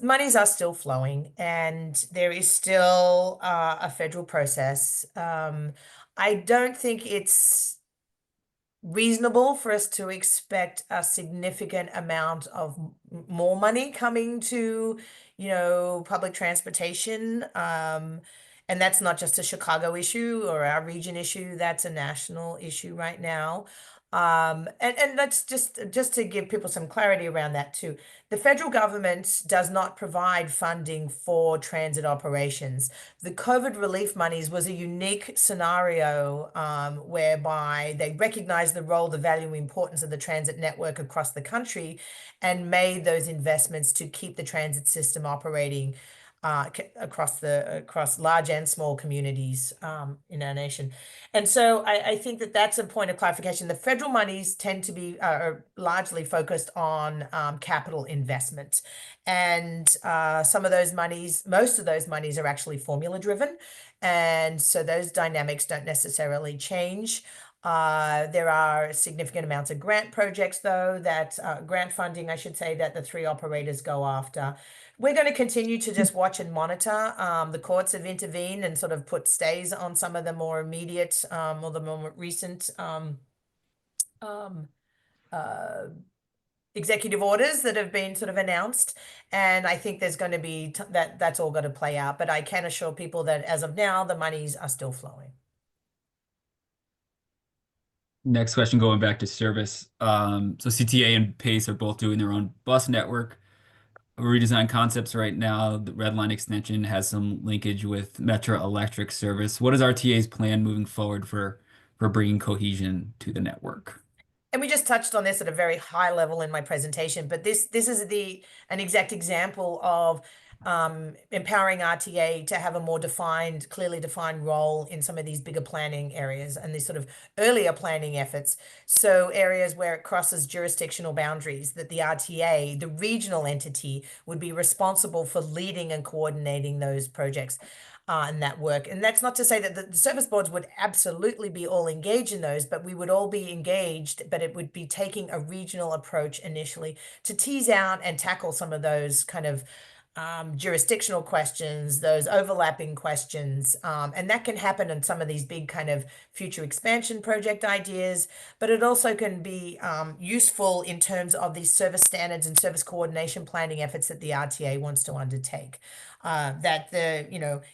monies are still flowing, and there is still a federal process. I don't think it's reasonable for us to expect a significant amount of more money coming to, public transportation. And that's not just a Chicago issue or our region issue, that's a national issue right now. And that's just to give people some clarity around that too. The federal government does not provide funding for transit operations. The COVID relief monies was a unique scenario whereby they recognized the role, the value, and importance of the transit network across the country and made those investments to keep the transit system operating across large and small communities in our nation. And so I think that that's a point of clarification. The federal monies tend to be are largely focused on capital investment. And some of those monies, most of those monies are actually formula driven. And so those dynamics don't necessarily change. There are significant amounts of grant projects, though, that grant funding, I should say, that the three operators go after. We're going to continue to just watch and monitor. The courts have intervened and sort of put stays on some of the more immediate or the more recent executive orders that have been sort of announced. And I think there's going to be that's all going to play out. But I can assure people that as of now, the monies are still flowing. Next question, going back to service. So CTA and PACE are both doing their own bus network. Redesign concepts right now. The Red Line extension has some linkage with Metro Electric service. What is RTA's plan moving forward for bringing cohesion to the network? And we just touched on this at a very high level in my presentation, but this is an exact example of empowering RTA to have a more clearly defined role in some of these bigger planning areas and these sort of earlier planning efforts. So areas where it crosses jurisdictional boundaries, that the RTA, the regional entity, would be responsible for leading and coordinating those projects. And that work. And that's not to say that the service boards would absolutely be all engaged in those, but we would all be engaged, but it would be taking a regional approach initially to tease out and tackle some of those kind of jurisdictional questions, those overlapping questions. And that can happen in some of these big kind of future expansion project ideas, but it also can be useful in terms of these service standards and service coordination planning efforts that the RTA wants to undertake. That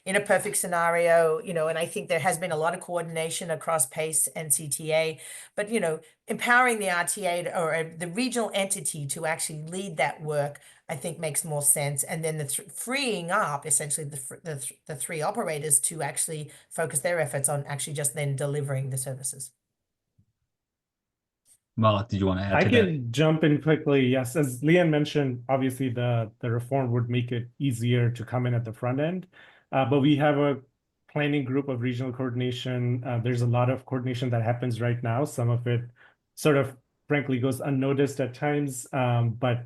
in a perfect scenario, and I think there has been a lot of coordination across PACE and CTA, but, empowering the RTA or the regional entity to actually lead that work, I think makes more sense. And then freeing up essentially the three operators to actually focus their efforts on actually just then delivering the services. Malik, did you want to add I to can jump in quickly. Yes, as Leanne mentioned, obviously the reform would make it easier to come in at the front end. But we have a planning group of regional coordination. There's a lot of coordination that happens right now. Some of it sort of frankly goes unnoticed at times. But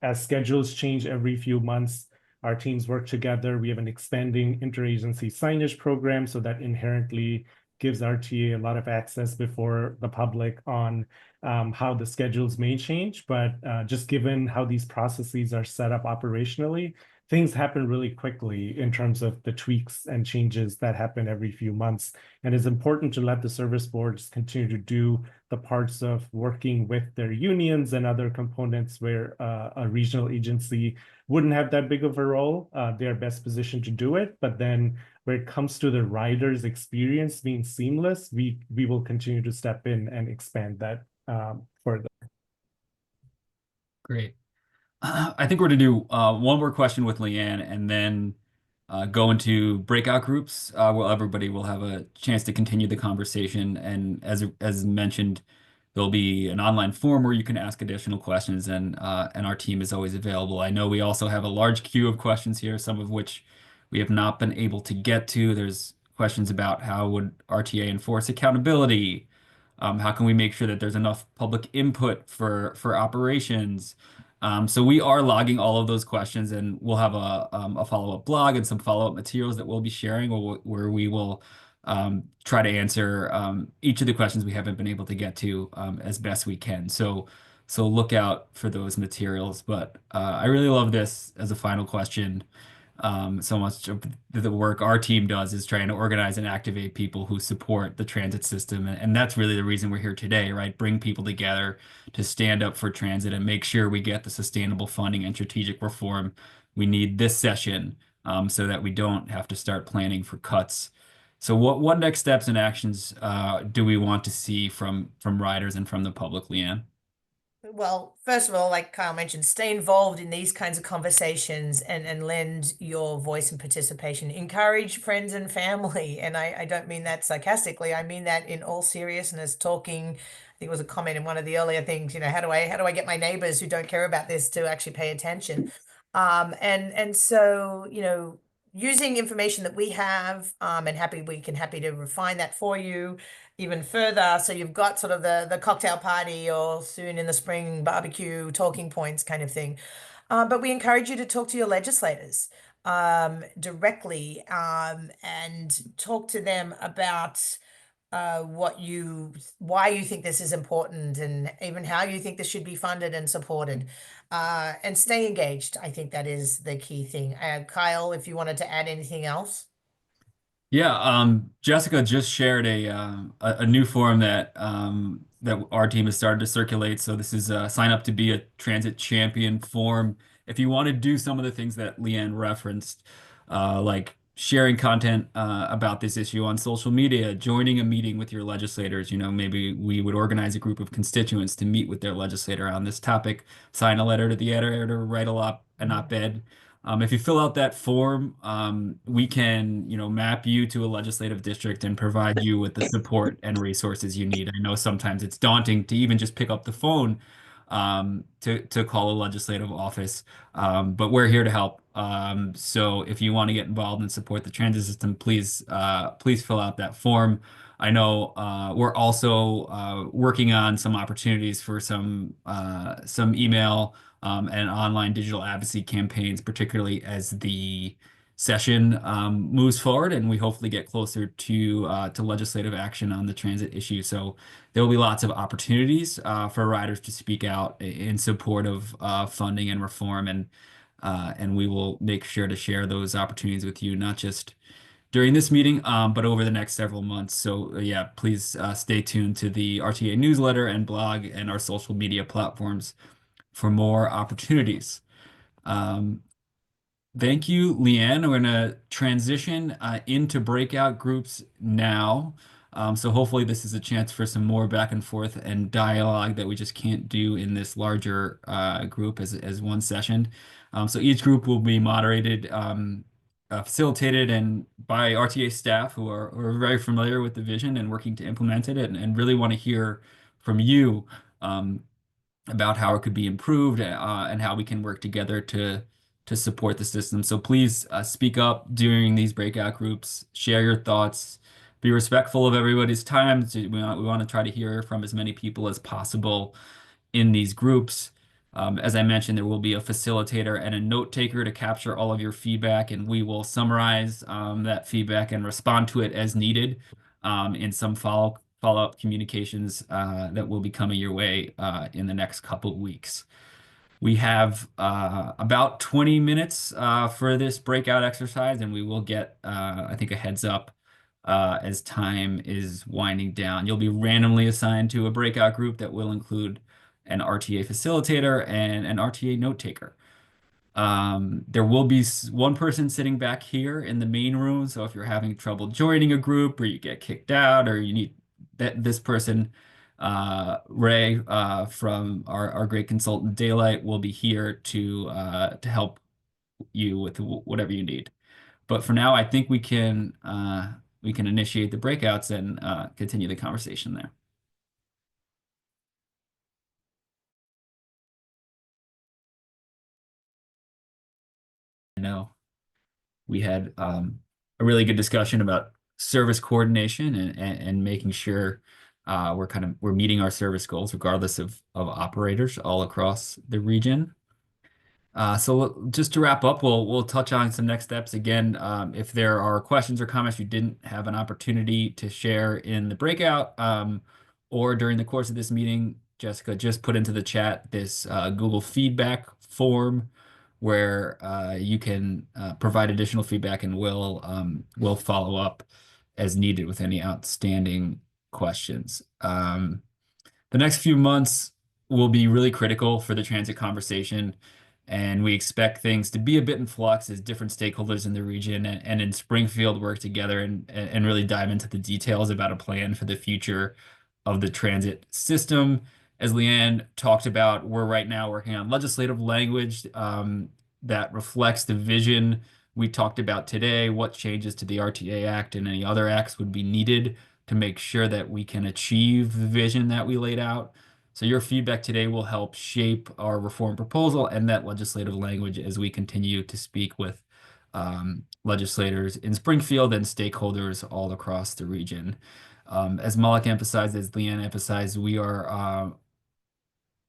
as schedules change every few months, our teams work together. We have an expanding interagency signage program, so that inherently gives RTA a lot of access before the public on how the schedules may change. But just given how these processes are set up operationally, things happen really quickly in terms of the tweaks and changes that happen every few months. And it's important to let the service boards continue to do the parts of working with their unions and other components where a regional agency wouldn't have that big of a role. They're best positioned to do it. But then when it comes to the rider's experience being seamless, we will continue to step in and expand that further. Great. I think we're going to do one more question with Leanne and then go into breakout groups where everybody will have a chance to continue the conversation. And as mentioned, there'll be an online form where you can ask additional questions, and our team is always available. I know we also have a large queue of questions here, some of which we have not been able to get to. There's questions about how would RTA enforce accountability? How can we make sure that there's enough public input for operations? So we are logging all of those questions, and we'll have a follow-up blog and some follow-up materials that we'll be sharing where we will try to answer each of the questions we haven't been able to get to as best we can. So look out for those materials. But I really love this as a final question. So much of the work our team does is trying to organize and activate people who support the transit system. And that's really the reason we're here today, right? Bring people together to stand up for transit and make sure we get the sustainable funding and strategic reform we need this session so that we don't have to start planning for cuts. So what next steps and actions do we want to see from riders and from the public, Leanne? Well, first of all, like Kyle mentioned, stay involved in these kinds of conversations and lend your voice and participation. Encourage friends and family. And I don't mean that sarcastically. I mean that in all seriousness, talking, I think it was a comment in one of the earlier things, how do I get my neighbors who don't care about this to actually pay attention? And so, using information that we have, and happy to refine that for you even further. So you've got sort of the cocktail party or soon in the spring barbecue talking points kind of thing. But we encourage you to talk to your legislators directly, and talk to them about why you think this is important, and even how you think this should be funded and supported, and stay engaged. I think that is the key thing. Kyle, if you wanted to add anything else. Yeah, Jessica just shared a new form that our team has started to circulate. So this is sign up to be a transit champion form. If you want to do some of the things that Leanne referenced, like sharing content about this issue on social media, joining a meeting with your legislators, maybe we would organize a group of constituents to meet with their legislator on this topic, sign a letter to the editor, write an op-ed. If you fill out that form, we can, map you to a legislative district and provide you with the support and resources you need. I know sometimes it's daunting to even just pick up the phone, to call a legislative office, but we're here to help. So if you want to get involved and support the transit system, please fill out that form. I know we're also working on some opportunities for some email and online digital advocacy campaigns, particularly as the session moves forward, and we hopefully get closer to legislative action on the transit issue. So there will be lots of opportunities for riders to speak out in support of funding and reform, and we will make sure to share those opportunities with you, not just during this meeting, but over the next several months. So yeah, please stay tuned to the RTA newsletter and blog and our social media platforms for more opportunities. Thank you, Leanne. We're going to transition into breakout groups now. So hopefully this is a chance for some more back and forth and dialogue that we just can't do in this larger group as one session. So each group will be moderated, facilitated, and by RTA staff who are very familiar with the vision and working to implement it, and really want to hear from you about how it could be improved, and how we can work together to support the system. So please speak up during these breakout groups, share your thoughts, be respectful of everybody's time. We want to try to hear from as many people as possible in these groups. As I mentioned, there will be a facilitator and a note taker to capture all of your feedback, and we will summarize that feedback and respond to it as needed in some follow-up communications that will be coming your way in the next couple of weeks. We have about 20 minutes for this breakout exercise, and we will get, I think, a heads up as time is winding down. You'll be randomly assigned to a breakout group that will include an RTA facilitator and an RTA note taker. There will be one person sitting back here in the main room, so if you're having trouble joining a group or you get kicked out or you need this person, Ray from our great consultant Daylight will be here to help you with whatever you need. But for now, I think we can initiate the breakouts and continue the conversation there. I know we had a really good discussion about service coordination and making sure we're meeting our service goals regardless of operators all across the region. So just to wrap up, we'll touch on some next steps again. If there are questions or comments you didn't have an opportunity to share in the breakout, or during the course of this meeting, Jessica just put into the chat this Google feedback form where you can provide additional feedback, and we'll follow up as needed with any outstanding questions. The next few months will be really critical for the transit conversation, and we expect things to be a bit in flux as different stakeholders in the region and in Springfield work together and really dive into the details about a plan for the future of the transit system. As Leanne talked about, we're right now working on legislative language that reflects the vision we talked about today, what changes to the RTA Act and any other acts would be needed to make sure that we can achieve the vision that we laid out. So your feedback today will help shape our reform proposal and that legislative language as we continue to speak with legislators in Springfield and stakeholders all across the region. As Malik emphasized, as Leanne emphasized, we are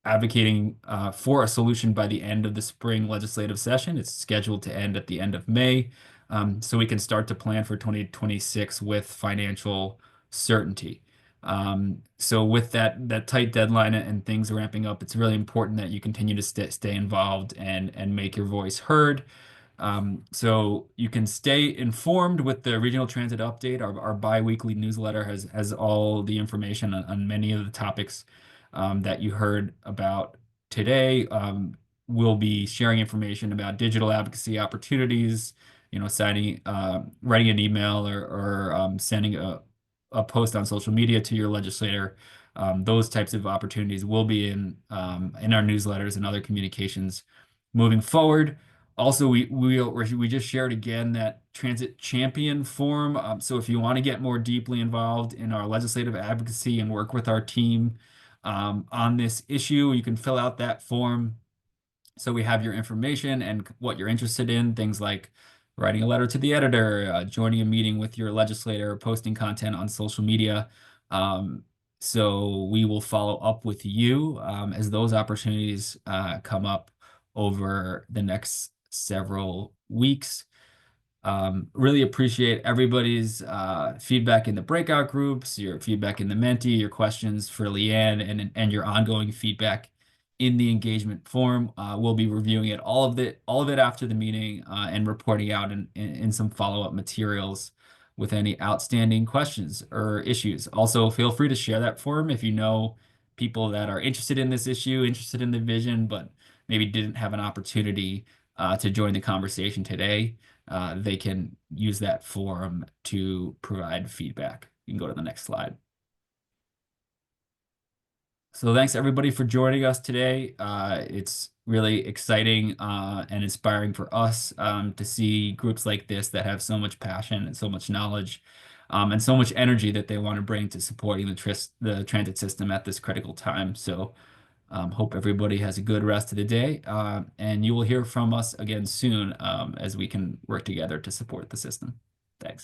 advocating for a solution by the end of the spring legislative session. It's scheduled to end at the end of May, so we can start to plan for 2026 with financial certainty. So with that tight deadline and things ramping up, it's really important that you continue to stay involved and make your voice heard. So you can stay informed with the Regional Transit Update. Our bi-weekly newsletter has all the information on many of the topics that you heard about today. We'll be sharing information about digital advocacy opportunities, writing an email or sending a post on social media to your legislator. Those types of opportunities will be in our newsletters and other communications moving forward. Also, we just shared again that Transit Champion form. So if you want to get more deeply involved in our legislative advocacy and work with our team on this issue, you can fill out that form. So we have your information and what you're interested in, things like writing a letter to the editor, joining a meeting with your legislator, posting content on social media. So we will follow up with you as those opportunities come up over the next several weeks. Really appreciate everybody's feedback in the breakout groups, your feedback in the Menti, your questions for Leanne, and your ongoing feedback in the engagement forum. We'll be reviewing all of it after the meeting and reporting out in some follow-up materials with any outstanding questions or issues. Also, feel free to share that forum if you know people that are interested in this issue, interested in the vision, but maybe didn't have an opportunity to join the conversation today. They can use that forum to provide feedback. You can go to the next slide. So thanks everybody for joining us today. It's really exciting and inspiring for us to see groups like this that have so much passion and so much knowledge and so much energy that they want to bring to supporting the transit system at this critical time. So hope everybody has a good rest of the day, and you will hear from us again soon as we can work together to support the system. Thanks.